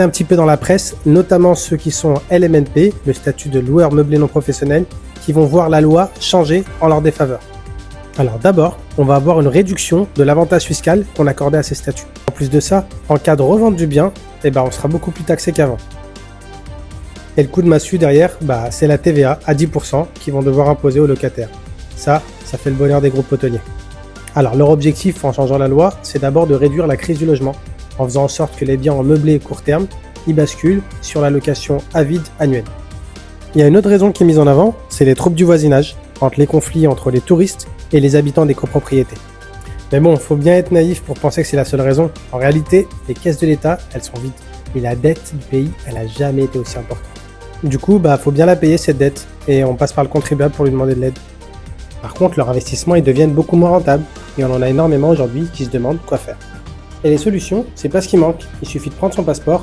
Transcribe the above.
Un petit peu dans la presse, notamment ceux qui sont LMNP, le statut de loueur meublé non professionnel, qui vont voir la loi changer en leur défaveur. Alors d'abord, on va avoir une réduction de l'avantage fiscal qu'on accordait à ces statuts. En plus de ça, en cas de revente du bien, on sera beaucoup plus taxé qu'avant. Et le coup de massue derrière, c'est la TVA à 10% qu'ils vont devoir imposer aux locataires. Ça fait le bonheur des groupes hôteliers. Alors leur objectif en changeant la loi, c'est d'abord de réduire la crise du logement, en faisant en sorte que les biens en meublé court terme y basculent sur la location à vide annuelle. Il y a une autre raison qui est mise en avant, c'est les troubles du voisinage, entre les conflits entre les touristes et les habitants des copropriétés. Mais bon, faut bien être naïf pour penser que c'est la seule raison. En réalité, les caisses de l'État, elles sont vides. Et la dette du pays, elle a jamais été aussi importante. Du coup, faut bien la payer cette dette, et on passe par le contribuable pour lui demander de l'aide. Par contre, leurs investissements, ils deviennent beaucoup moins rentables, et on en a énormément aujourd'hui qui se demandent quoi faire. Et les solutions, c'est pas ce qui manque. Il suffit de prendre son passeport